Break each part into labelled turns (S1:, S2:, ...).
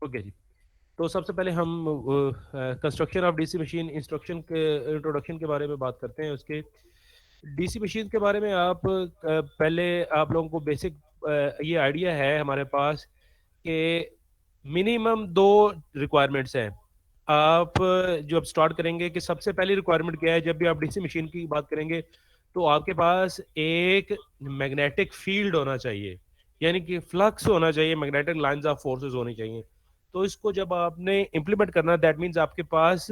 S1: Okay जी। तो सबसे पहले हम construction of DC machine instruction के इंट्रोडक्शन के बारे में बात करते हैं। उसके डीसी मशीन के बारे में आप पहले आप लोगों को बेसिक ये आइडिया है हमारे पास कि मिनिमम दो रिक्वायरमेंट्स हैं। आप जो अब स्टार्ट करेंगे कि सबसे पहली रिक्वायरमेंट क्या है, जब भी आप डीसी मशीन की बात करेंगे तो आपके पास एक मैग्नेटिक फील्ड होना चाहिए, यानी कि फ्लक्स होना चाहिए, मैग्नेटिक लाइंस ऑफ फोर्सेस होनी चाहिए। तो इसको जब आपने इम्प्लीमेंट करना, दैट मीन्स आपके पास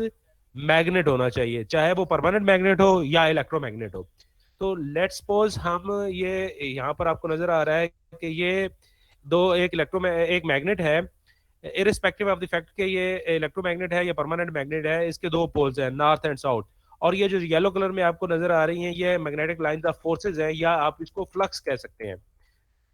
S1: मैग्नेट होना चाहिए, चाहे वो परमानेंट मैग्नेट हो या इलेक्ट्रोमैग्नेट हो। तो लेट्स सपोज हम ये यहाँ पर आपको नजर आ रहा है कि ये दो एक एक मैग्नेट है, इरिस्पेक्टिव ऑफ द फैक्ट कि ये इलेक्ट्रोमैग्नेट है या परमानेंट मैग्नेट है, इसके दो पोल्स हैं, नॉर्थ एंड साउथ। और ये जो येलो कलर में आपको नजर आ रही हैं, ये मैग्नेटिक लाइंस ऑफ फोर्सेज हैं, या आप इसको फ्लक्स कह सकते हैं।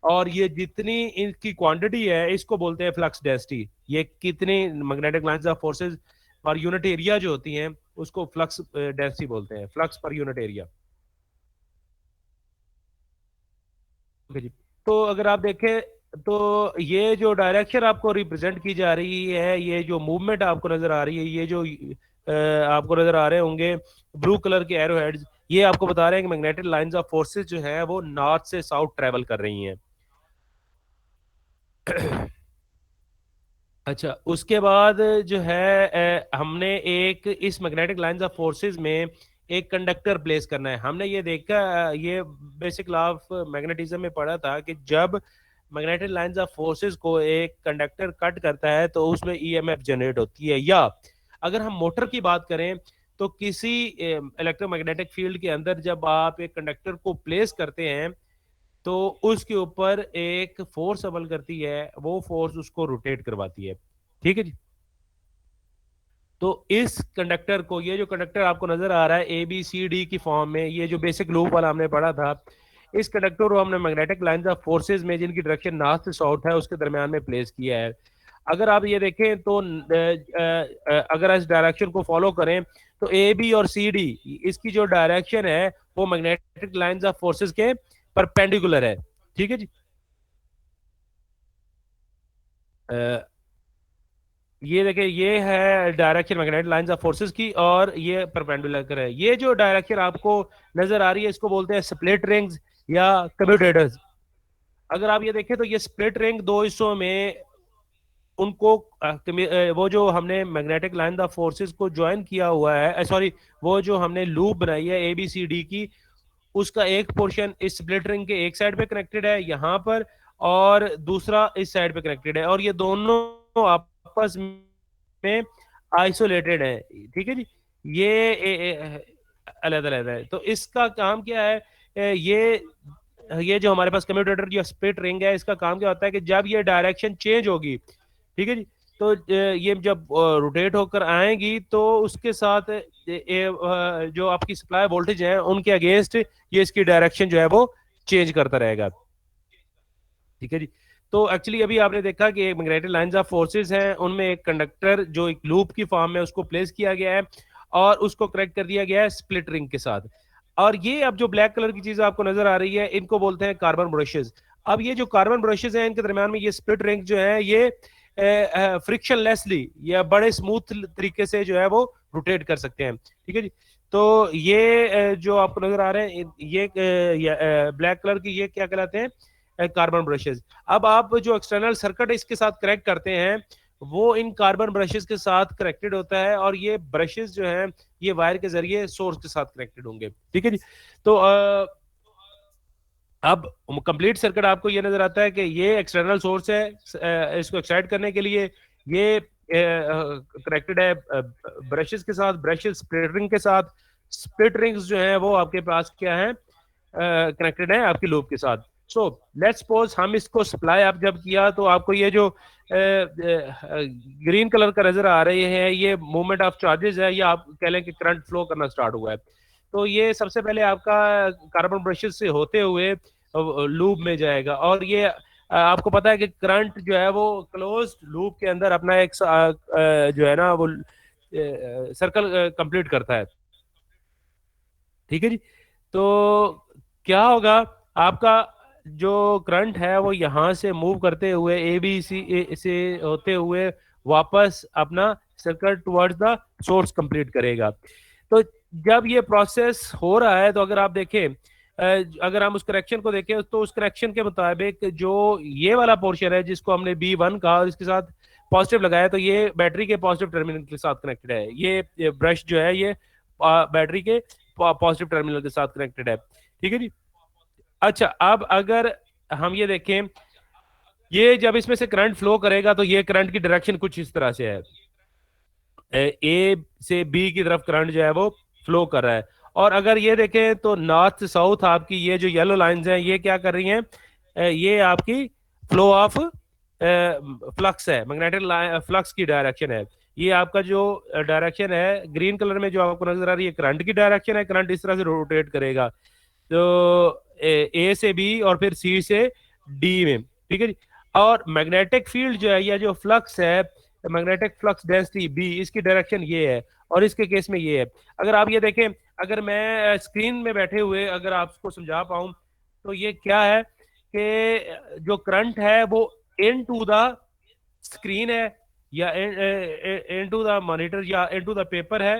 S1: और ये जितनी इनकी क्वांटिटी है, इसको बोलते हैं फ्लक्स डेंसिटी। ये कितनी magnetic lines of forces per unit area जो होती हैं, उसको फ्लक्स डेंसिटी बोलते हैं, flux per unit area. Okay जी। तो अगर आप देखें तो ये जो डायरेक्शन आपको रिप्रेजेंट की जा रही है, ये जो मूवमेंट आपको नजर आ रही है, ये जो आपको नजर आ रहे होंगे ब्लू कलर के एरो हेड्स, ये आपको बता रहे हैं कि मैग्नेटिक लाइंस ऑफ फोर्सेस जो है वो नॉर्थ से साउथ ट्रेवल कर रही हैं। अच्छा, उसके बाद जो है हमने एक इस मैग्नेटिक लाइंस ऑफ फोर्सेस में एक कंडक्टर प्लेस करना है। हमने ये देखा, ये बेसिक लॉ ऑफ मैग्नेटिज्म में पढ़ा था कि जब मैग्नेटिक लाइंस ऑफ फोर्सेस को एक कंडक्टर कट करता है तो उसमें ईएमएफ जनरेट होती है। या अगर हम मोटर की बात करें तो किसी इलेक्ट्रोमैग्नेटिक फील्ड के अंदर जब आप एक कंडक्टर को प्लेस करते हैं तो उसके ऊपर एक फोर्स अमल करती है, वो फोर्स उसको रोटेट करवाती है। ठीक है जी। तो इस कंडक्टर को, ये जो कंडक्टर आपको नजर आ रहा है ए बी सी डी की फॉर्म में, ये जो बेसिक लूप वाला हमने पढ़ा था, इस कंडक्टर को हमने मैग्नेटिक लाइंस ऑफ फोर्सेस में जिनकी डायरेक्शन नॉर्थ से साउथ है उसके दरमियान में प्लेस किया है। अगर आप ये देखें तो अगर इस डायरेक्शन को फॉलो करें तो ए बी और सी डी, इसकी जो डायरेक्शन है वो मैग्नेटिक लाइंस ऑफ फोर्सेस के परपेंडिकुलर है। ठीक है जी। अ, ये देखिए, ये है direction magnetic lines of forces की, और ये परपेंडिकुलर है। ये जो डायरेक्शन आपको नजर आ रही है इसको बोलते हैं स्प्लिट रिंग्स या कम्यूटेटर्स। अगर आप ये देखें तो ये स्प्लिट रिंग दो हिस्सों में उनको वो जो हमने मैग्नेटिक लाइन ऑफ फोर्सेस को ज्वाइन किया हुआ है, सॉरी, वो जो हमने लूप बनाई है ए बी सी डी की, उसका एक पोर्शन इस स्प्लिट रिंग के एक साइड पे कनेक्टेड है यहाँ पर, और दूसरा इस साइड पे कनेक्टेड है, और ये दोनों आपस में आइसोलेटेड है। ठीक है जी। ये अलग अलग है। तो इसका काम क्या है, ये जो हमारे पास कम्यूटेटर जो स्प्लिट रिंग है, इसका काम क्या होता है कि जब ये डायरेक्शन चेंज होगी, ठीक है जी, तो ये जब रोटेट होकर आएंगी तो उसके साथ जो आपकी सप्लाई वोल्टेज है उनके अगेंस्ट ये इसकी डायरेक्शन जो है वो चेंज करता रहेगा। ठीक है जी। तो एक्चुअली अभी आपने देखा कि एक मैग्नेटिक लाइंस ऑफ फोर्सेस हैं, उनमें एक कंडक्टर जो एक लूप की फॉर्म में उसको प्लेस किया गया है और उसको कनेक्ट कर दिया गया है स्प्लिट रिंग के साथ। और ये अब जो ब्लैक कलर की चीज आपको नजर आ रही है, इनको बोलते हैं कार्बन ब्रशेस। अब ये जो कार्बन ब्रशेस हैं, इनके दरमियान में ये स्प्लिट रिंग जो है, ये फ्रिक्शन लेसली या बड़े स्मूथ तरीके से जो है वो रोटेट कर सकते हैं। ठीक है जी। तो ये जो आपको नजर आ रहे हैं, ये ब्लैक कलर की, ये क्या कहलाते हैं, कार्बन ब्रशेस। अब आप जो एक्सटर्नल सर्किट इसके साथ कनेक्ट करते हैं वो इन कार्बन ब्रशेस के साथ कनेक्टेड होता है, और ये ब्रशेस जो हैं ये वायर के जरिए सोर्स के साथ कनेक्टेड होंगे। ठीक है जी। तो अब कंप्लीट सर्किट आपको ये नजर आता है कि ये एक्सटर्नल सोर्स है, इसको एक्साइट करने के लिए ये कनेक्टेड है ब्रशेस के साथ, ब्रशेस स्प्लिट रिंग के साथ। स्प्लिट रिंग्स जो है वो आपके पास क्या है, कनेक्टेड है आपकी लूप के साथ। सो लेट्स सपोज हम इसको सप्लाई आप जब किया तो आपको ये जो ग्रीन कलर का नजर आ रही है, ये मूवमेंट ऑफ चार्जेस है, या आप कह लें कि करंट फ्लो करना स्टार्ट हुआ है। तो ये सबसे पहले आपका कार्बन ब्रशेस से होते हुए लूप में जाएगा, और ये आपको पता है कि करंट जो है वो क्लोज लूप के अंदर अपना एक जो है ना वो सर्कल कंप्लीट करता है। ठीक है जी। तो क्या होगा आपका, जो करंट है वो यहाँ से मूव करते हुए ए बी सी से होते हुए वापस अपना circle towards the source complete करेगा। तो जब ये प्रोसेस हो रहा है तो अगर आप देखें, अगर हम उस करेक्शन को देखें तो उस करेक्शन के मुताबिक जो ये वाला पोर्शन है जिसको हमने B1 कहा और इसके साथ पॉजिटिव लगाया, तो ये बैटरी के पॉजिटिव टर्मिनल के साथ कनेक्टेड है। ये ब्रश जो है ये बैटरी के पॉजिटिव टर्मिनल के साथ कनेक्टेड है। ठीक है जी। अच्छा, अब अगर हम ये देखें, ये जब इसमें से करंट फ्लो करेगा तो ये करंट की डायरेक्शन कुछ इस तरह से है, ए से बी की तरफ करंट जो है वो फ्लो कर रहा है। और अगर ये देखें तो नॉर्थ से साउथ आपकी ये जो येलो लाइंस हैं ये क्या कर रही हैं, ये आपकी फ्लो ऑफ फ्लक्स है, मैग्नेटिक फ्लक्स की डायरेक्शन है। ये आपका जो डायरेक्शन है ग्रीन कलर में जो आपको नजर आ रही है करंट की डायरेक्शन है। करंट इस तरह से रोटेट करेगा, तो ए से बी और फिर सी से डी में। ठीक है जी। और मैग्नेटिक फील्ड जो है या जो फ्लक्स है, मैग्नेटिक फ्लक्स डेंसिटी बी, इसकी डायरेक्शन ये है और इसके केस में ये है। अगर आप ये देखें, अगर मैं स्क्रीन में बैठे हुए अगर आपको समझा पाऊं तो ये क्या है कि जो करंट है वो इन टू द स्क्रीन है या इन टू द मॉनिटर या इन टू द पेपर है,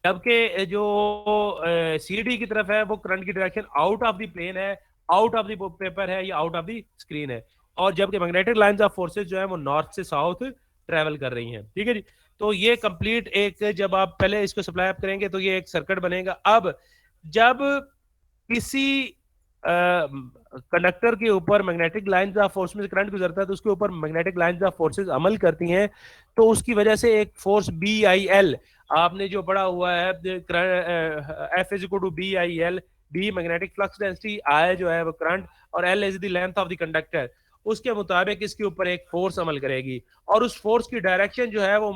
S1: जबकि जो सीडी की तरफ है वो करंट की direction out of the plane है, आउट ऑफ द पेपर है या आउट ऑफ द स्क्रीन है। और जबकि मैग्नेटिक लाइंस ऑफ फोर्सेस जो है वो नॉर्थ से साउथ ट्रेवल कर रही हैं। ठीक है जी। तो ये कंप्लीट एक, जब आप पहले इसको सप्लाई अप करेंगे तो ये एक सर्किट बनेगा। अब जब किसी कंडक्टर के ऊपर मैग्नेटिक लाइंस ऑफ फोर्स में करंट गुजरता है तो उसके ऊपर मैग्नेटिक लाइंस ऑफ फोर्सेस अमल करती हैं, तो उसकी वजह से एक फोर्स बी आई एल आपने जो पढ़ा हुआ है, F is equal to B I L, B magnetic flux density, I जो है वो करंट और L is the length of the conductor, उसके मुताबिक इसके ऊपर एक फोर्स अमल करेगी। और उस फोर्स की डायरेक्शन जो है वो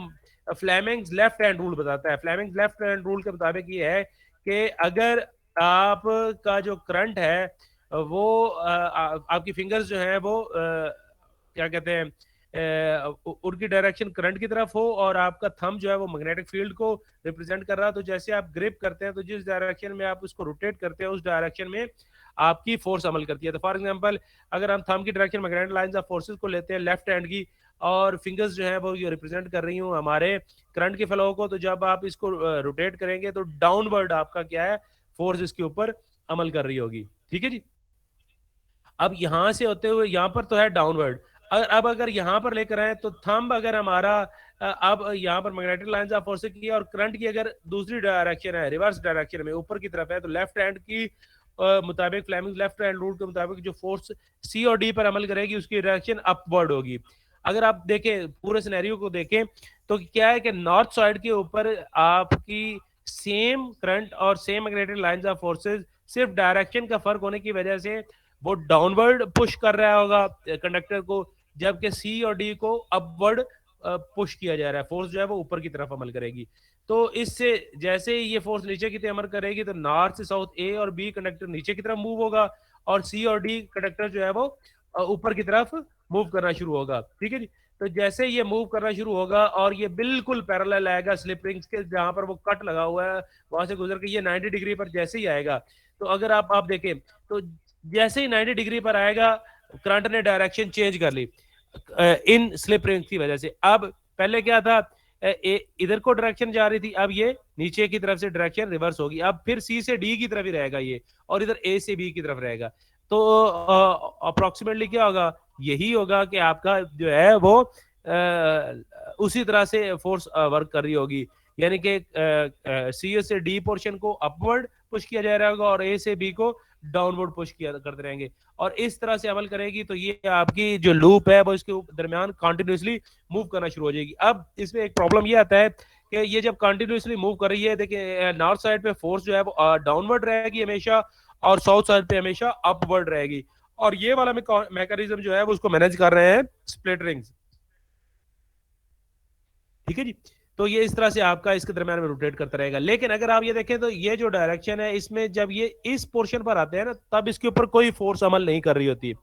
S1: फ्लेमिंग्स लेफ्ट हैंड रूल बताता है। फ्लेमिंग्स लेफ्ट हैंड रूल के मुताबिक ये है कि अगर आपका जो करंट है वो आपकी फिंगर्स जो है वो क्या कहते हैं, उनकी डायरेक्शन करंट की तरफ हो और आपका थंब जो है वो मैग्नेटिक फील्ड को रिप्रेजेंट कर रहा है, तो जैसे आप ग्रिप करते हैं तो जिस डायरेक्शन में आप उसको रोटेट करते हैं उस डायरेक्शन में आपकी फोर्स अमल करती है। तो फॉर एग्जांपल अगर हम थंब की direction magnetic lines of forces को लेते हैं लेफ्ट हैंड की, और फिंगर्स जो है वो ये रिप्रेजेंट कर रही हूँ हमारे करंट के फ्लो को, तो जब आप इसको रोटेट करेंगे तो डाउनवर्ड आपका क्या है, फोर्स इसके ऊपर अमल कर रही होगी। ठीक है जी। अब यहां से होते हुए यहां पर तो है डाउनवर्ड, अब अगर यहां पर लेकर आए तो थंब अगर हमारा अब यहां पर मैग्नेटिक लाइंस ऑफ फोर्स की और करंट की अगर दूसरी डायरेक्शन है, रिवर्स डायरेक्शन में ऊपर की तरफ है, तो लेफ्ट हैंड की मुताबिक फ्लेमिंग लेफ्ट हैंड रूल के मुताबिक जो फोर्स सी और डी पर अमल करेगी उसकी डायरेक्शन अपवर्ड होगी। अगर आप देखें पूरे सिनेरियो को देखें तो क्या है कि नॉर्थ साइड के ऊपर आपकी सेम करंट और same magnetic lines of forces, सिर्फ डायरेक्शन का फर्क होने की वजह से वो डाउनवर्ड पुश कर रहा होगा कंडक्टर को, जबकि सी और डी को अपवर्ड पुश किया जा रहा है, फोर्स जो है वो ऊपर की तरफ अमल करेगी। तो इससे जैसे ही ये फोर्स नीचे की तरफ अमल करेगी तो नॉर्थ से साउथ ए और बी कंडक्टर नीचे की तरफ मूव होगा और सी और डी कंडक्टर जो है वो ऊपर की तरफ मूव करना शुरू होगा। ठीक है जी। तो जैसे ये मूव करना शुरू होगा और ये बिल्कुल पैरेलल आएगा स्लिप रिंग्स के, जहां पर वो कट लगा हुआ है वहां से गुजर के ये 90 डिग्री पर जैसे ही आएगा, तो अगर आप देखें तो जैसे ही 90 डिग्री पर आएगा करंट ने डायरेक्शन चेंज कर ली इन स्लिप रिंग की वजह से। अब पहले क्या था, इधर को डायरेक्शन जा रही थी, अब ये नीचे की तरफ से डायरेक्शन रिवर्स होगी, अब फिर सी से डी की तरफ ही रहेगा ये, और इधर ए से बी की तरफ रहेगा। तो अप्रोक्सीमेटली क्या होगा, यही होगा कि आपका जो है वो उसी तरह से फोर्स वर्क कर रही होगी, यानी कि सी से डी पोर्शन को अपवर्ड पुश किया जा रहा होगा और ए से बी को डाउनवर्ड पुश किया करते रहेंगे, और इस तरह से अमल करेगी तो ये आपकी जो लूप है वो इसके दरमियान कंटिन्यूसली मूव करना शुरू हो जाएगी। अब इसमें एक प्रॉब्लम ये आता है कि ये जब कंटिन्यूसली मूव कर रही है, देखिए नॉर्थ साइड पे फोर्स जो है वो डाउनवर्ड रहेगी हमेशा और साउथ साइड पे हमेशा अपवर्ड रहेगी, और ये वाला मैकेनिज्म जो है वो उसको मैनेज कर रहे हैं स्प्लिट रिंग्स। ठीक है जी। तो ये इस तरह से आपका इसके दरम्यान में रोटेट करता रहेगा। लेकिन अगर आप ये देखें तो ये जो डायरेक्शन है इसमें जब ये इस पोर्शन पर आते हैं ना तब इसके ऊपर कोई फोर्स अमल नहीं कर रही होती,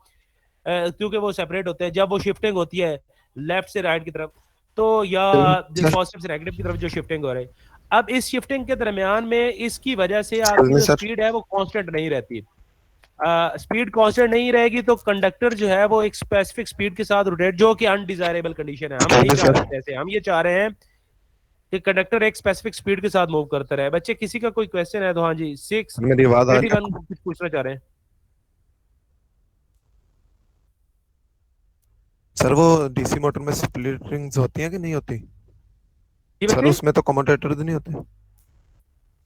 S1: क्योंकि वो सेपरेट होते हैं। जब वो शिफ्टिंग होती है लेफ्ट से राइट की तरफ, तो या पॉजिटिव से नेगेटिव की तरफ जो शिफ्टिंग हो रही है, अब इस शिफ्टिंग के दरमियान में इसकी वजह से आपकी जो स्पीड है वो कांस्टेंट नहीं रहती। स्पीड कांस्टेंट नहीं रहेगी तो कंडक्टर जो है वो एक स्पेसिफिक स्पीड के साथ रोटेट, जो कि अनडिजायरेबल कंडीशन है, हम नहीं
S2: ओके
S1: चाह
S2: सर।
S1: रहे थे, हम ये चाह रहे हैं कि कंडक्टर एक स्पेसिफिक स्पीड के साथ मूव करता रहे। बच्चे किसी का कोई क्वेश्चन है तो हाँ जी, सिक्स
S2: मेरी आवाज आ
S1: एटी
S2: रही है
S1: वन
S2: आपको?
S1: कुछ पूछना चाह रहे हैं
S2: सर वो डीसी मोटर में स्प्लिट रिंग्स होती हैं कि नहीं होती?
S1: जी
S2: सर
S1: बच्चे।
S2: उसमें तो कमोटेटर्स नहीं होते?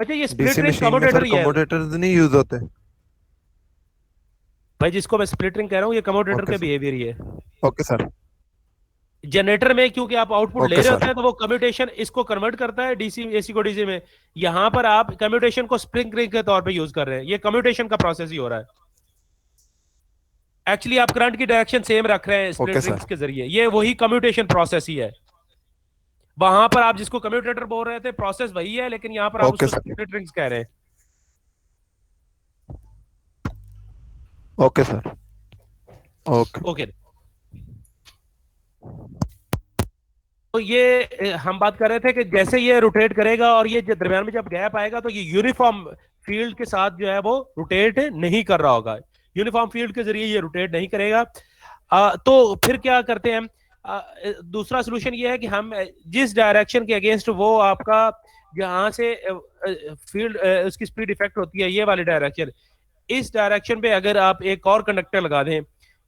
S1: अच्छा, ये स्प्लिट
S2: डीसी
S1: रिंग
S2: मशीन में
S1: कम्यूटेटर
S2: सर
S1: ही है
S2: कमोटेटर्स नहीं यूज होते?
S1: भाई, जिसको मैं स्प्लिट रिंग कह रहा हूँ ये कम्यूटेटर
S2: ओके
S1: का
S2: सर।
S1: बिहेवियर ही है।
S2: Okay sir.
S1: जनरेटर में क्योंकि आप आउटपुट ले
S2: ओके
S1: रहे होते
S2: सर।
S1: हैं तो वो कम्यूटेशन इसको कन्वर्ट करता है डीसी एसी को डीसी में। यहां पर आप कम्यूटेशन को स्प्रिंग रिंग के तौर पे यूज कर रहे हैं, ये कम्यूटेशन का प्रोसेस ही हो रहा है। एक्चुअली आप करंट की डायरेक्शन सेम रख रहे हैं
S2: ओके
S1: स्प्लिट
S2: सर।
S1: रिंग्स के जरिए, ये वही कम्यूटेशन प्रोसेस ही है। वहां पर आप जिसको कम्यूटेटर बोल रहे थे प्रोसेस वही है, लेकिन यहां पर आप
S2: ओके
S1: उसको
S2: सर।
S1: स्प्लिट रिंग्स कह रहे हैं।
S2: Okay sir. ओके।
S1: ओके। तो ये हम बात कर रहे थे कि जैसे ये रोटेट करेगा और ये दरमियान में जब गैप आएगा तो ये यूनिफॉर्म फील्ड के साथ जो है वो रोटेट नहीं कर रहा होगा, यूनिफॉर्म फील्ड के जरिए ये रोटेट नहीं करेगा। तो फिर क्या करते हैं हम? दूसरा सोल्यूशन ये है कि हम जिस डायरेक्शन के अगेंस्ट वो आपका जहां से फील्ड उसकी स्पीड इफेक्ट होती है, ये वाली डायरेक्शन, इस डायरेक्शन पे अगर आप एक और कंडक्टर लगा दें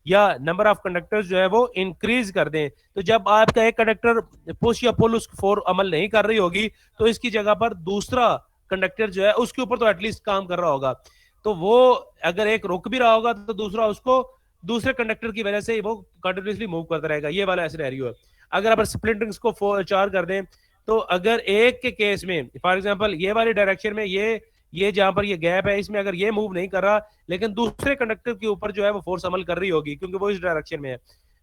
S1: या नंबर ऑफ कंडक्टर्स जो है वो इंक्रीज कर दें, तो जब आपका एक कंडक्टर पुश या पुल उस फोर अमल नहीं कर रही होगी तो इसकी जगह पर दूसरा कंडक्टर जो है उसके ऊपर तो एटलीस्ट काम कर रहा होगा। तो वो अगर एक रुक भी रहा होगा तो दूसरा उसको दूसरे कंडक्टर की वजह से वो कंटिन्यूसली मूव करता रहेगा। ये वाला सिनेरियो है। अगर आप स्प्लिंटिंग्स को चार कर दें तो अगर एक के केस में फॉर एग्जांपल ये वाली डायरेक्शन में ये जहां पर ये गैप है इसमें अगर ये मूव नहीं कर रहा लेकिन दूसरे कंडक्टर के ऊपर जो है वो फोर्स अमल कर रही होगी क्योंकि वो इस डायरेक्शन में है,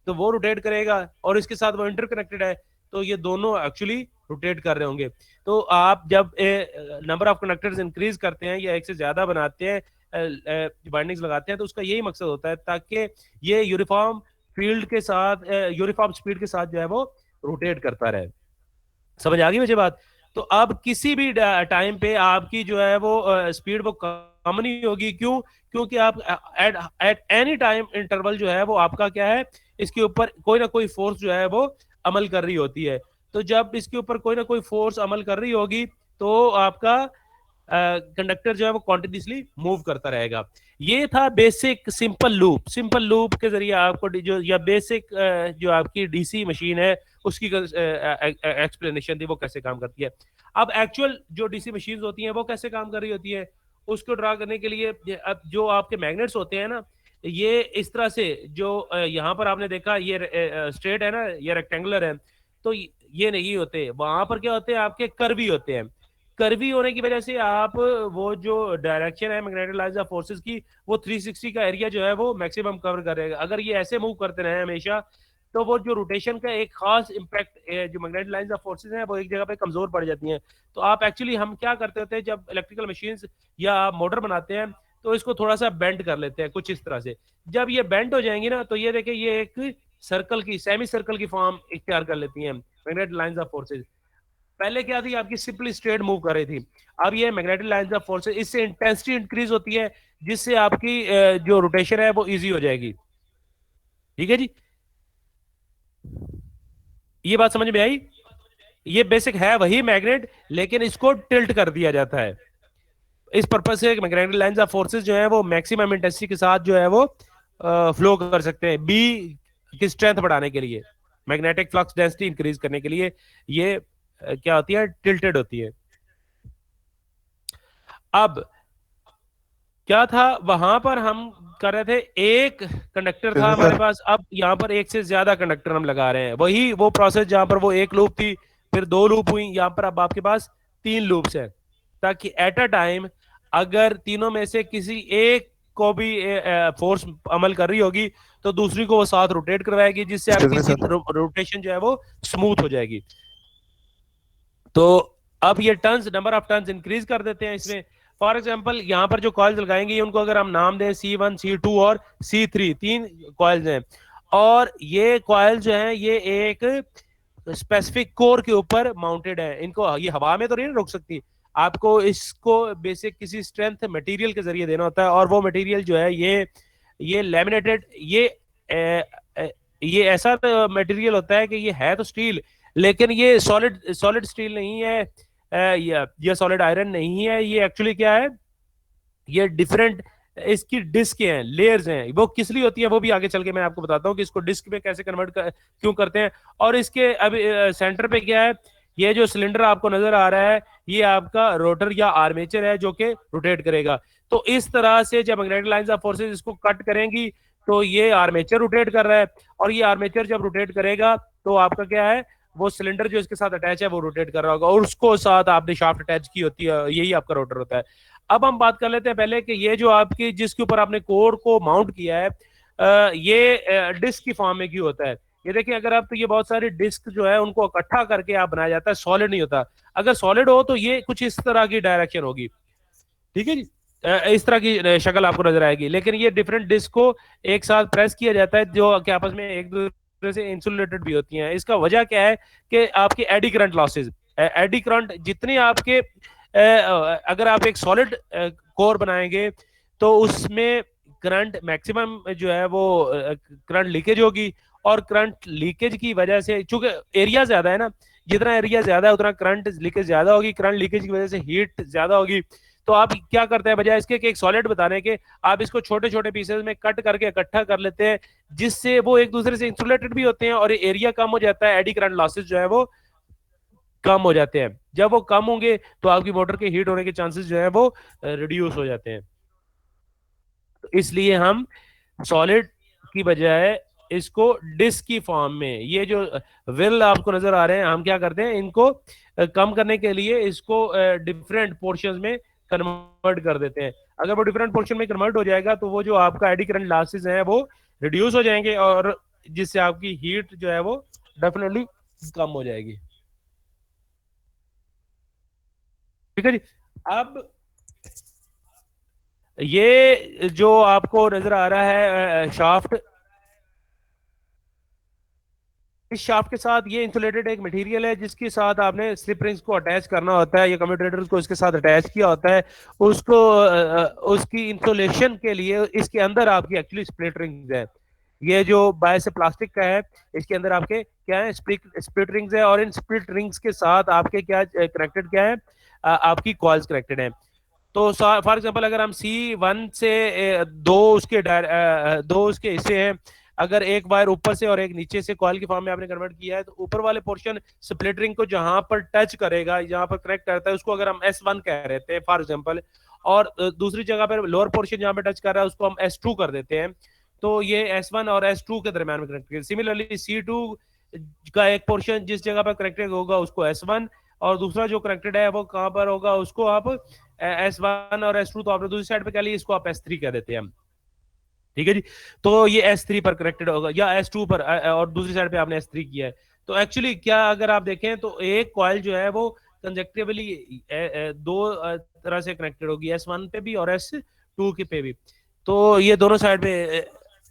S1: तो वो रोटेट करेगा और इसके साथ वो इंटरकनेक्टेड है, तो ये दोनों एक्चुअली रोटेट कर रहे होंगे। तो आप जब नंबर ऑफ कंडक्टर्स इंक्रीज करते हैं या एक से ज्यादा बनाते हैं, बाइंडिंग्स लगाते हैं, तो उसका यही मकसद होता है ताकि ये यूनिफॉर्म फील्ड के साथ यूनिफॉर्म स्पीड के साथ जो है वो रोटेट करता रहे। समझ आ गई मुझे बात? तो अब किसी भी टाइम पे आपकी जो है वो स्पीड वो कम नहीं होगी। क्यों? क्योंकि आप at at any time interval जो है वो आपका क्या है, इसके ऊपर कोई ना कोई फोर्स जो है वो अमल कर रही होती है। तो जब इसके ऊपर कोई ना कोई फोर्स अमल कर रही होगी तो आपका कंडक्टर जो है वो कॉन्टिन्यूसली मूव करता रहेगा। ये था बेसिक सिंपल लूप के जरिए आपको जो या बेसिक जो आपकी डीसी मशीन है उसकी एक्सप्लेनेशन थी वो कैसे काम करती है। अब एक्चुअल जो डीसी मशीन होती हैं वो कैसे काम कर रही होती है उसको ड्रा करने के लिए अब जो आपके मैग्नेट्स होते हैं ना, ये इस तरह से जो यहाँ पर आपने देखा ये स्ट्रेट है ना, ये रेक्टेंगुलर है, तो ये नहीं होते, वहां पर क्या होते हैं आपके कर्वी होते हैं। कर्वी होने की वजह से आप वो जो डायरेक्शन है मैग्नेटिक लाइंस ऑफ फोर्सेस की, वो 360 का एरिया जो है वो मैक्सिमम कवर करेगा। अगर ये ऐसे मूव करते रहे हमेशा तो वो जो रोटेशन का एक खास इम्पैक्ट जो मैग्नेटिक लाइंस ऑफ फोर्सेस हैं वो एक जगह पे कमजोर पड़ जाती हैं। तो आप एक्चुअली हम क्या करते होते हैं जब इलेक्ट्रिकल मशीन्स या मोटर बनाते हैं तो इसको थोड़ा सा बेंड कर लेते हैं कुछ इस तरह से। जब ये बेंड हो जाएंगी ना तो ये देखिए ये एक सर्कल की सेमी सर्कल की फॉर्म इख्तियार कर लेती हैं मैग्नेटिक लाइंस ऑफ फोर्सेस। पहले क्या थी आपकी सिंपली स्ट्रेट मूव कर रही थी, अब ये मैग्नेटिक लाइंस ऑफ फोर्सेस इससे इंटेंसिटी इंक्रीज होती है जिससे आपकी जो रोटेशन है वो इजी हो जाएगी। ठीक है जी, ये बात समझ में आई? ये बेसिक है वही मैग्नेट लेकिन इसको टिल्ट कर दिया जाता है। इस पर्पज से मैग्नेटिक लाइंस ऑफ फोर्सेस जो है वो मैक्सिमम इंटेंसिटी के साथ जो है वो फ्लो कर सकते हैं बी की स्ट्रेंथ बढ़ाने के लिए, मैग्नेटिक फ्लक्स डेंसिटी इंक्रीज करने के लिए ये क्या होती है, टिल्टेड होती है। अब क्या था वहां पर हम कर रहे थे, एक कंडक्टर था हमारे
S2: सर।
S1: पास, अब यहाँ पर एक से ज्यादा कंडक्टर हम लगा रहे हैं, वही वो प्रोसेस जहां पर वो एक लूप थी फिर दो लूप हुई, यहाँ पर अब आपके पास तीन लूप्स हैं, ताकि एट अ टाइम अगर तीनों में से किसी एक को भी फोर्स अमल कर रही होगी तो दूसरी को वो साथ रोटेट करवाएगी जिससे
S2: एक्सक्यूज
S1: आपकी
S2: मी सर।
S1: रोटेशन जो है वो स्मूथ हो जाएगी। तो अब ये turns number of turns increase कर देते हैं इसमें। फॉर एग्जांपल यहाँ पर जो कॉइल्स लगाएंगे उनको अगर हम नाम दें C1 C2 और C3, तीन कॉइल्स हैं और ये कॉइल जो है ये एक स्पेसिफिक कोर के ऊपर माउंटेड है, इनको ये हवा में तो नहीं रुक सकती। आपको इसको बेसिक किसी स्ट्रेंथ मटेरियल के जरिए देना होता है, और वो मटेरियल जो है ये लैमिनेटेड, ये ऐसा मटेरियल होता है कि ये है तो स्टील, लेकिन ये सॉलिड सॉलिड स्टील नहीं है, या सॉलिड आयरन नहीं है। ये एक्चुअली क्या है, ये डिफरेंट इसकी डिस्क हैं, लेयर्स हैं। वो किस लिए होती है वो भी आगे चल के मैं आपको बताता हूँ कि इसको डिस्क में कैसे क्यों करते हैं। और इसके अभी सेंटर पे क्या है, ये जो सिलेंडर आपको नजर आ रहा है, ये आपका रोटर या आर्मेचर है जो कि रोटेट करेगा। तो इस तरह से जब मैग्नेटिक लाइंस ऑफ फोर्सेस इसको कट करेंगी तो ये आर्मेचर रोटेट कर रहा है, और ये आर्मेचर जब रोटेट करेगा तो आपका क्या है, वो सिलेंडर जो इसके साथ अटैच है वो रोटेट कर रहा होगा, और उसको साथ आपने शाफ्ट अटैच की होती है, यही आपका रोटर होता है। अब हम बात कर लेते हैं पहले कि ये जो आपकी जिसके ऊपर आपने कोर को माउंट किया है, ये डिस्क की फॉर्म में क्यों होता है। ये देखिए, अगर आप, तो ये बहुत सारी डिस्क जो है उनको इकट्ठा करके आप बनाया जाता है, सॉलिड नहीं होता। अगर सॉलिड हो तो ये कुछ इस तरह की डायरेक्शन होगी, ठीक है जी, इस तरह की शक्ल आपको नजर आएगी। लेकिन ये डिफरेंट डिस्क को एक साथ प्रेस किया जाता है जो कि आपस में एक दूसरे से इंसुलेटेड भी होती हैं। इसका वजह क्या है कि आपके eddy current losses, eddy current जितने आपके, अगर आप एक सॉलिड कोर बनाएंगे तो उसमें करंट मैक्सिमम जो है वो करंट लीकेज होगी, और करंट लीकेज की वजह से, चूंकि एरिया ज्यादा है ना, जितना एरिया ज्यादा है उतना करंट लीकेज ज्यादा होगी, करंट लीकेज की वजह से हीट ज्यादा होगी। तो आप क्या करते हैं, बजाय इसके कि एक सॉलिड बताने के, आप इसको छोटे छोटे पीसेस में कट करके इकट्ठा कर लेते हैं, जिससे वो एक दूसरे से इंसुलेटेड भी होते हैं और एरिया कम हो जाता है, एडी करंट लॉसेज जो है वो कम हो जाते हैं। जब वो कम होंगे तो आपकी मोटर के हीट होने के चांसेस जो है वो रिड्यूस हो जाते हैं। तो इसलिए हम सॉलिड की बजाय इसको डिस्क की फॉर्म में, ये जो विल आपको नजर आ रहे हैं, हम क्या करते हैं, इनको कम करने के लिए इसको डिफरेंट पोर्शंस में कन्वर्ट कर देते हैं। अगर वो डिफरेंट पोर्शन में कन्वर्ट हो जाएगा तो वो जो आपका एडी करंट लॉसेस है वो रिड्यूस हो जाएंगे, और जिससे आपकी हीट जो है वो डेफिनेटली कम हो जाएगी। ठीक है जी। अब ये जो आपको नजर आ रहा है शाफ्ट, इस शाफ्ट के साथ ये इंसुलेटेड एक मटेरियल है जिसके साथ आपने स्लिप रिंग्स को अटैच करना होता है, या कम्यूटेटर्स को इसके साथ अटैच किया होता है। उसको उसकी इंसुलेशन के लिए इसके अंदर आपकी एक्चुअली स्प्लिट रिंग्स है। ये जो बाय से प्लास्टिक का है, इसके अंदर आपके क्या है, स्प्लिट रिंग्स है, और इन स्प्लिट रिंग्स के साथ आपके क्या कनेक्टेड क्या है, आपकी कॉइल्स कनेक्टेड है। तो फॉर एग्जांपल अगर हम C1 से दो उसके हिस्से हैं, अगर एक वायर ऊपर से और एक नीचे से कॉइल की फॉर्म में आपने कन्वर्ट किया है, तो ऊपर वाले पोर्शन स्प्लिटरिंग को जहां पर टच करेगा, जहां पर कनेक्ट करता है, उसको अगर हम S1 कह रहे थे फॉर एग्जांपल, और दूसरी जगह पर लोअर पोर्शन जहां पर टच कर रहा है उसको हम S2 कर देते हैं। तो ये S1 और S2 के दरमियान में कनेक्ट। सिमिलरली C2 का एक पोर्शन जिस जगह पर कनेक्टेड होगा उसको S1, और दूसरा जो कनेक्टेड है वो कहां पर होगा, उसको आप S1 और S2 तो आपने दूसरी साइड पे कह लिया, इसको आप S3 कह देते हैं हम। ठीक है जी। तो ये S3 पर कनेक्टेड होगा, या S2 पर, और दूसरी साइड पे आपने S3 किया है। तो एक्चुअली क्या, अगर आप देखें तो एक कॉइल जो है वो कंजेक्टिवली दो तरह से कनेक्टेड होगी, S1 पे भी और S2 के पे भी। तो ये दोनों साइड पे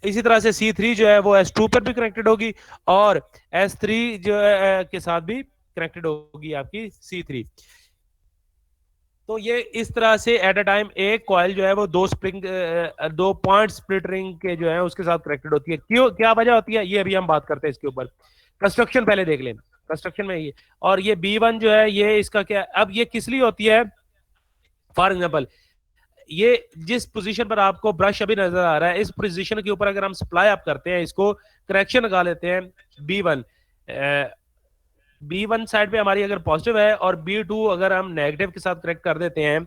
S1: इसी तरह से C3 जो है वो S2 पर भी कनेक्टेड होगी, और S3 जो है के साथ भी कनेक्टेड होगी आपकी C3। तो ये इस तरह से एट अ टाइम एक कॉइल जो है वो दो पॉइंट स्प्लिट रिंग के जो है उसके साथ कनेक्टेड होती है। क्यों, क्या वजह होती है, ये अभी हम बात करते हैं इसके ऊपर। कंस्ट्रक्शन पहले देख लें, कंस्ट्रक्शन में ये, और ये B1 जो है ये इसका क्या, अब ये किस लिए होती है, फॉर एग्जाम्पल ये जिस पोजीशन पर आपको ब्रश अभी नजर आ रहा है, इस पोजीशन के ऊपर अगर हम सप्लाई अप करते हैं, इसको कनेक्शन लगा लेते हैं B1, B1 साइड पे हमारी अगर पॉजिटिव है, और B2 अगर हम नेगेटिव के साथ कनेक्ट कर देते हैं,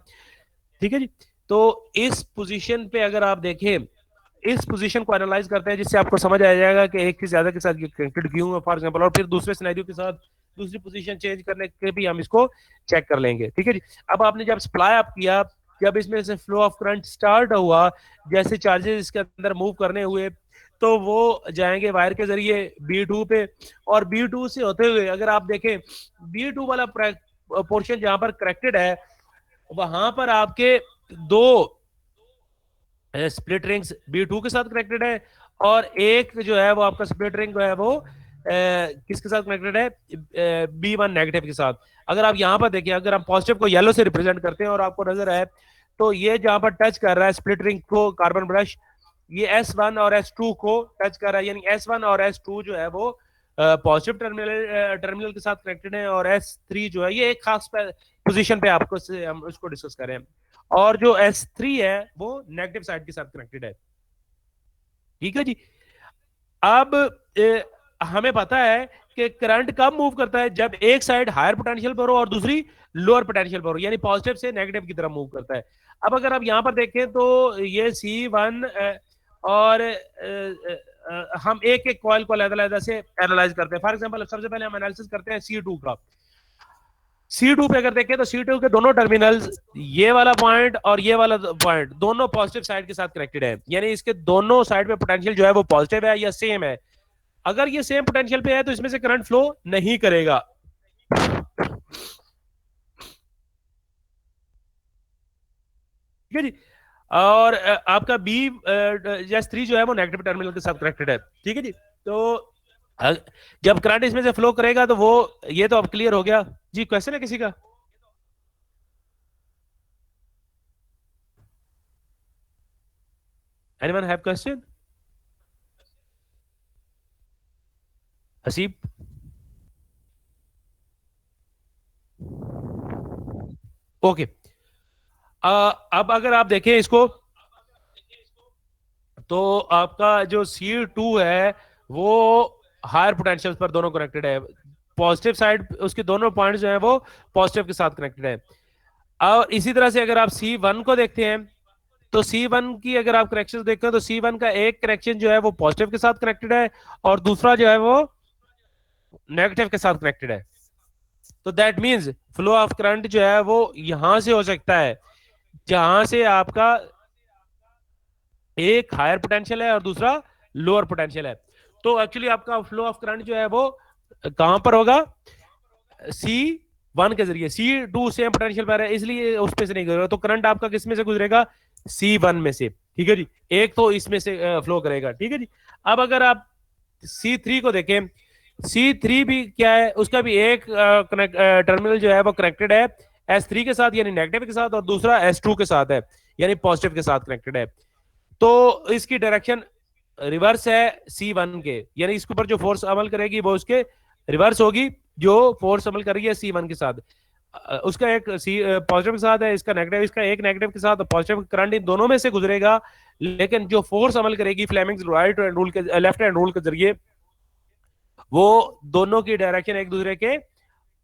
S1: ठीक है जी। तो इस पोजीशन पे अगर आप देखें, इस पोजीशन को एनालाइज करते हैं, जिससे आपको समझ आ जाएगा कि एक से ज्यादा के साथ कनेक्टेड क्यों है फॉर एग्जांपल, और फिर दूसरे सिनेरियो के साथ दूसरी पोजीशन चेंज करने के भी हम इसको चेक कर लेंगे। ठीक है जी। अब आपने जब सप्लाई अप किया, जब इसमें से फ्लो ऑफ करंट स्टार्ट हुआ, जैसे चार्जेस इसके अंदर मूव करने हुए, तो वो जाएंगे वायर के जरिए B2 पे, और B2 से होते हुए अगर आप देखें B2 वाला पोर्शन जहां पर कनेक्टेड है, वहां पर आपके दो स्प्लिट रिंग्स B2 के साथ कनेक्टेड है, और एक जो है वो आपका स्प्लिट रिंग है वो किसके साथ कनेक्टेड है, B1 नेगेटिव के साथ। अगर आप यहाँ पर देखिए, अगर हम पॉजिटिव को येलो से रिप्रेजेंट करते हैं और आपको नजर आए तो ये जहां पर टच कर रहा है स्प्लिट रिंग को कार्बन ब्रश, ये S1 और S2 को टच कर रहा है, यानी S1 और S2 जो है वो पॉजिटिव टर्मिनल के साथ कनेक्टेड है, और S3 जो है ये एक खास पोजीशन पे आपको हम उसको डिस्कस करें, और जो S3 है वो नेगेटिव साइड के साथ कनेक्टेड है। ठीक है जी। अब हमें पता है कि करंट कब मूव करता है, जब एक साइड हायर पोटेंशियल पर हो और दूसरी लोअर पोटेंशियल पर हो, यानी पॉजिटिव से नेगेटिव की तरफ मूव करता है। अब अगर आप यहां पर देखें तो ये C1 और हम एक एक कॉइल को अलग-अलग से एनालाइज करते हैं। फॉर एग्जांपल सबसे पहले हम एनालिसिस करते हैं C2 का। C2 पे अगर देखें तो C2 के दोनों टर्मिनल्स, ये वाला पॉइंट और ये वाला पॉइंट, दोनों पॉजिटिव साइड के साथ कनेक्टेड है, यानी इसके दोनों साइड पे पोटेंशियल जो है वो पॉजिटिव है या सेम है। अगर ये सेम पोटेंशियल पे है तो इसमें से करंट फ्लो नहीं करेगा। ठीक है जी। और आपका S3 जो है वो नेगेटिव टर्मिनल के साथ कनेक्टेड है। ठीक है जी। तो जब करंट इसमें से फ्लो करेगा तो वो, ये तो अब क्लियर हो गया जी। क्वेश्चन है किसी का? Anyone have question? Haseeb? Okay. अब अगर आप देखें इसको तो आपका जो C2 है वो हायर पोटेंशियल पर दोनों कनेक्टेड है, पॉजिटिव साइड उसके दोनों पॉइंट जो है वो पॉजिटिव के साथ कनेक्टेड है। और इसी तरह से अगर आप C1 को देखते हैं तो C1 की अगर आप कनेक्शन देखते हैं तो C1 का एक कनेक्शन जो है वो पॉजिटिव के साथ कनेक्टेड है और दूसरा जो है वो नेगेटिव के साथ कनेक्टेड है। तो that means flow of current जो है वो यहां से हो सकता है जहां से आपका एक हायर पोटेंशियल है और दूसरा लोअर पोटेंशियल है। तो एक्चुअली आपका फ्लो ऑफ करंट जो है वो कहां पर होगा, C1 के जरिए। C2 सेम पोटेंशियल पर है इसलिए उस पे से नहीं गुजरेगा, तो करंट आपका किस में से गुजरेगा, C1 में से। ठीक है जी। एक तो इसमें से फ्लो करेगा। ठीक है जी। अब अगर आप C3 को देखें, C3 भी क्या है, उसका भी एक टर्मिनल जो है वो कनेक्टेड है S3 के साथ यानी नेगेटिव के साथ, और दूसरा S2 के साथ है यानी पॉजिटिव के साथ कनेक्टेड है। तो इसकी डायरेक्शन रिवर्स है C1 के, यानी इसके ऊपर जो फोर्स अमल करेगी वो उसके रिवर्स होगी जो फोर्स अमल कर रही है C1 के साथ। उसका एक पॉजिटिव के साथ है, इसका नेगेटिव, इसका एक नेगेटिव के साथ पॉजिटिव करंट इन दोनों में से गुजरेगा, लेकिन जो फोर्स अमल करेगी फ्लेमिंग्स राइट हैंड रूल के, लेफ्ट हैंड रूल के जरिए, वो दोनों की डायरेक्शन एक दूसरे के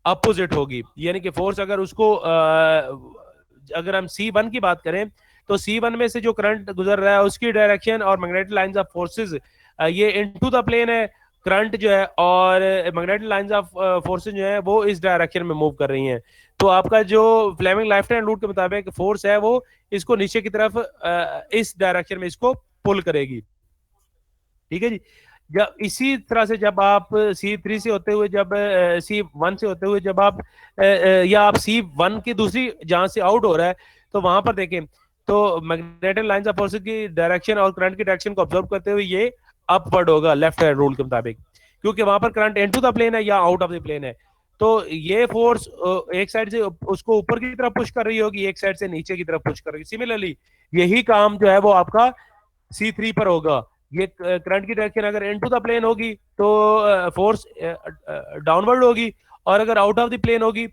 S1: अपोजिट होगी। यानी कि फोर्स अगर उसको अगर हम C1 की बात करें तो C1 में से जो करंट गुजर रहा है उसकी डायरेक्शन और मैग्नेटिक लाइंस ऑफ फोर्सेस ये इनटू द प्लेन है करंट जो है, और मैग्नेटिक लाइंस ऑफ फोर्सेस जो है वो इस डायरेक्शन में मूव कर रही हैं। तो आपका जो फ्लेमिंग लेफ्ट हैंड रूल के मुताबिक फोर्स है वो इसको नीचे की तरफ इस डायरेक्शन में इसको पुल करेगी। ठीक है जी। जब इसी तरह से जब आप C3 से होते हुए, जब C1 से होते हुए जब आप या आप C1 की दूसरी जहां से आउट हो रहा है तो वहां पर देखें तो मैग्नेटिक लाइंस ऑफ फोर्स की डायरेक्शन और करंट की डायरेक्शन को ऑब्जर्व करते हुए ये अपवर्ड होगा लेफ्ट हैंड रूल के मुताबिक, क्योंकि वहां पर करंट इनटू द प्लेन है या आउट ऑफ द प्लेन है। तो ये फोर्स एक साइड से उसको ऊपर की तरफ पुश कर रही होगी, एक साइड से नीचे की तरफ पुश कर रही है। सिमिलरली यही काम जो है वो आपका C3 पर होगा। ये करंट की डायरेक्शन अगर इनटू द प्लेन होगी तो फोर्स डाउनवर्ड होगी, और अगर आउट ऑफ द प्लेन होगी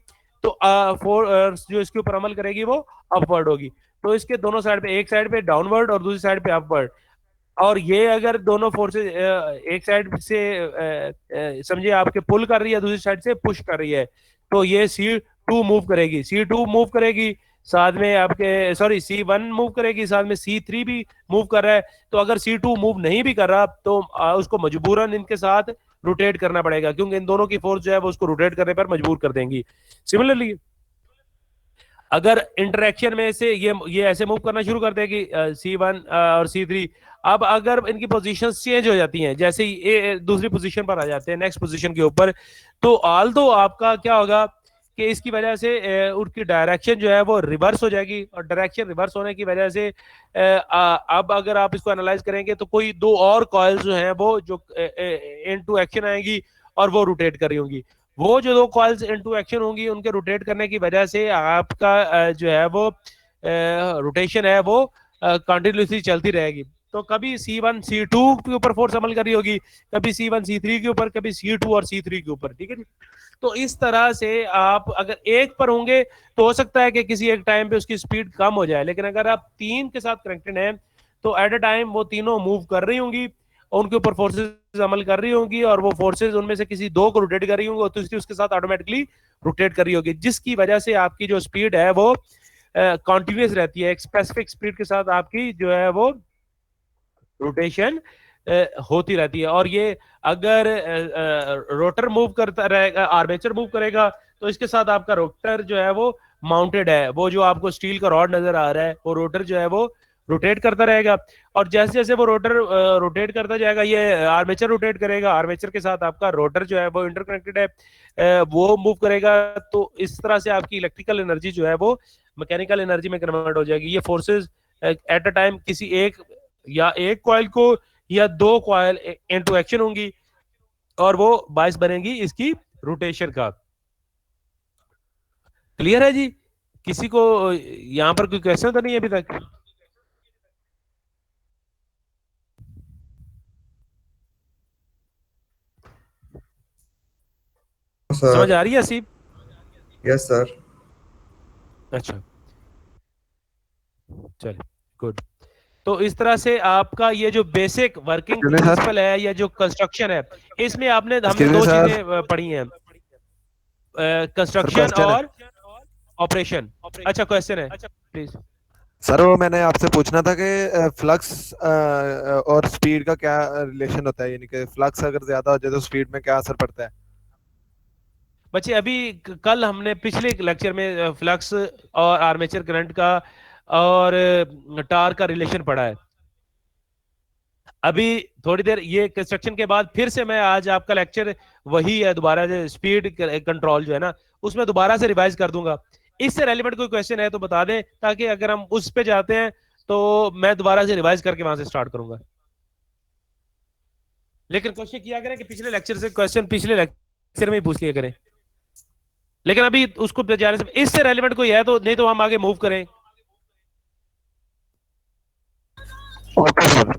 S1: तो फोर्स जो इसके ऊपर अमल करेगी वो अपवर्ड होगी। तो इसके दोनों साइड पे, एक साइड पे डाउनवर्ड और दूसरी साइड पे अपवर्ड, और ये अगर दोनों फोर्सेस एक साइड से समझिए आपके पुल कर रही है, दूसरी साइड से पुश कर रही है, तो ये C2 मूव करेगी, C2 मूव करेगी साथ में आपके, सॉरी C1 मूव करेगी साथ में C3 भी मूव कर रहा है। तो अगर C2 मूव नहीं भी कर रहा तो उसको मजबूरन इनके साथ रोटेट करना पड़ेगा, क्योंकि इन दोनों की फोर्स जो है वो उसको रोटेट करने पर मजबूर कर देंगी। सिमिलरली अगर इंटरेक्शन में से ये ऐसे मूव करना शुरू कर देगी C1 और C3, अब अगर इनकी पोजीशंस चेंज हो जाती हैं, जैसे ही दूसरी पोजीशन पर आ जाते हैं नेक्स्ट पोजीशन के ऊपर, तो ऑल दो आपका क्या होगा कि इसकी वजह से उनकी डायरेक्शन जो है वो रिवर्स हो जाएगी, और डायरेक्शन रिवर्स होने की वजह से अब अगर आप इसको एनालाइज करेंगे तो कोई दो और कॉइल्स जो हैं वो जो इनटू एक्शन आएंगी और वो रोटेट कर रही होंगी। वो जो दो कॉइल्स इनटू एक्शन होंगी उनके रोटेट करने की वजह से आपका जो है वो रोटेशन है वो कंटिन्यूसली चलती रहेगी। तो कभी C1 C2 के ऊपर फोर्स अमल कर रही होगी, कभी C1 C3 के ऊपर, कभी C2 और C3 के ऊपर, ठीक है जी। तो इस तरह से आप अगर एक पर होंगे तो हो सकता है कि किसी एक टाइम पे उसकी स्पीड कम हो जाए, लेकिन अगर आप तीन के साथ कनेक्टेड हैं तो एट अ टाइम वो तीनों मूव कर रही होंगी, उनके ऊपर फोर्सेस अमल कर रही होंगी, और वो फोर्सेस उनमें से किसी दो को रोटेट कर रही होंगी और दूसरी उसके साथ ऑटोमेटिकली रोटेट कर रही होगी, जिसकी वजह से आपकी जो स्पीड है वो कॉन्टिन्यूस रहती है। एक स्पेसिफिक स्पीड के साथ आपकी जो है वो रोटेशन होती रहती है। और ये अगर रोटर मूव करता रहेगा, आर्मेचर मूव करेगा, तो इसके साथ आपका रोटर जो है वो माउंटेड है, वो जो आपको स्टील का रॉड नजर आ रहा है वो रोटर जो है वो रोटेट करता रहेगा। और जैसे जैसे वो रोटर रोटेट करता जाएगा ये आर्मेचर रोटेट करेगा, आर्मेचर के साथ आपका रोटर जो है वो इंटरकनेक्टेड है, वो मूव करेगा। तो इस तरह से आपकी इलेक्ट्रिकल एनर्जी जो है वो मैकेनिकल एनर्जी में कन्वर्ट हो जाएगी। ये फोर्सेस एट अ टाइम किसी एक या एक कॉइल को या दो कॉइल इनटू एक्शन होंगी और वो बायस बनेगी इसकी रोटेशन का। क्लियर है जी? किसी को यहां पर कोई क्वेश्चन तो नहीं है अभी तक? समझ
S3: सर।
S1: आ रही है सीप?
S3: Yes sir.
S1: अच्छा, चलिए, गुड। तो इस तरह से आपका ये जो basic working
S2: excuse me sir,
S1: principle है या जो कंस्ट्रक्शन है, इसमें हमने
S2: एक्सक्यूज मी
S1: दो
S2: सर,
S1: चीजें पढ़ी हैं,
S2: सर
S1: कंस्ट्रक्शन
S2: क्वेश्चन है।
S1: और ऑपरेशन। अच्छा, क्वेश्चन है, प्लीज।
S2: सर वो मैंने आपसे पूछना था कि फ्लक्स और स्पीड का क्या रिलेशन होता है, यानी कि फ्लक्स अगर ज्यादा हो जाए तो स्पीड में क्या असर पड़ता है?
S1: बच्चे अभी कल हमने पिछले लेक्चर में फ्लक्स और आर्मेचर करंट का और टार का रिलेशन पढ़ा है। अभी थोड़ी देर ये कंस्ट्रक्शन के बाद फिर से मैं आज आपका लेक्चर वही है, दोबारा से स्पीड कंट्रोल जो है ना उसमें दोबारा से रिवाइज कर दूंगा। इससे रेलिवेंट कोई क्वेश्चन है तो बता दें, ताकि अगर हम उस पे जाते हैं तो मैं दोबारा से रिवाइज करके वहां से स्टार्ट करूंगा। लेकिन कोशिश किया करें कि पिछले लेक्चर से क्वेश्चन पिछले लेक्चर में ही पूछ लिया करें। लेकिन अभी उसको जाने से इससे रेलिवेंट कोई है तो, नहीं तो हम आगे मूव करें।
S2: Okay sir.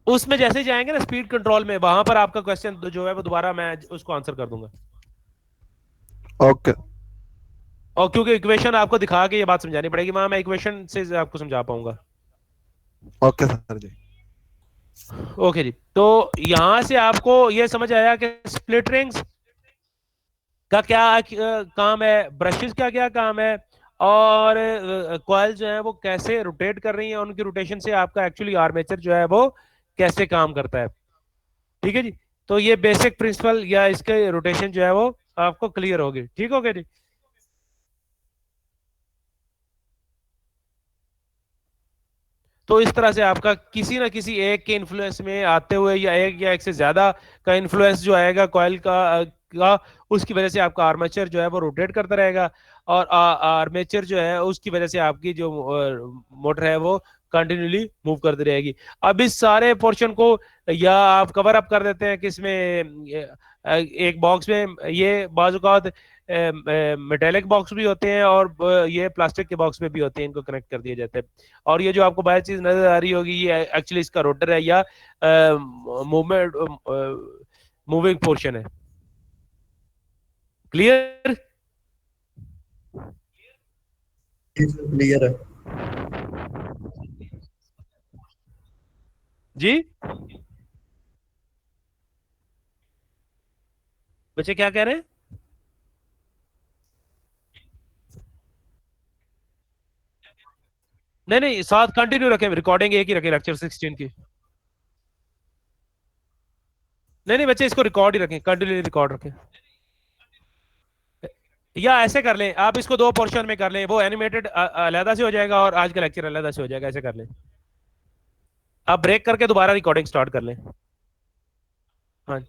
S1: उसमें जैसे ही जाएंगे ना स्पीड कंट्रोल में, वहां पर आपका क्वेश्चन जो है वो दोबारा मैं उसको आंसर कर दूंगा।
S2: ओके
S1: और क्योंकि इक्वेशन आपको दिखा के ये बात समझानी पड़ेगी, वहां मैं इक्वेशन से आपको समझा पाऊंगा।
S2: ओके सर जी।
S1: ओके जी, तो यहां से आपको ये समझ आया कि स्प्लिट रिंग्स का क्या काम है, ब्रशेस का क्या काम है, और कॉइल जो है वो कैसे रोटेट कर रही है, उनकी रोटेशन से आपका एक्चुअली आर्मेचर जो है वो कैसे काम करता है। ठीक है जी, तो ये बेसिक प्रिंसिपल या इसके रोटेशन जो है वो आपको क्लियर होगी। ठीक हो गया जी? तो इस तरह से आपका किसी ना किसी एक के इन्फ्लुएंस में आते हुए या एक से ज्यादा का इन्फ्लुएंस जो आएगा कॉइल का, उसकी वजह से आपका आर्मेचर जो है वो रोटेट करता रहेगा, और आर्मेचर जो है उसकी वजह से आपकी जो मोटर है वो कंटिन्यूली मूव करती रहेगी। अब इस सारे पोर्शन को या आप कवर अप कर देते हैं किसमें, एक बॉक्स में, ये बाजुकात मेटेलिक बॉक्स भी होते हैं और ये प्लास्टिक के बॉक्स में भी होते हैं, इनको कनेक्ट कर दिए जाते हैं। और ये जो आपको बाहर चीज नजर आ रही होगी ये एक्चुअली इसका रोटर है या मूवमेंट मूविंग पोर्शन है। क्लियर
S3: क्लियर है।
S1: जी? बच्चे क्या कह रहे हैं? नहीं नहीं, साथ कंटिन्यू रखें, रिकॉर्डिंग एक ही रखें लेक्चर 16 की। नहीं नहीं बच्चे, इसको रिकॉर्ड ही रखें, कंटिन्यू रिकॉर्ड रखें। या ऐसे कर लें, आप इसको दो पोर्शन में कर लें, वो एनिमेटेड अलहदा से हो जाएगा और आज का लेक्चर अलहदा से हो जाएगा, ऐसे कर लें। आप ब्रेक करके दोबारा रिकॉर्डिंग स्टार्ट कर लें। हाँ।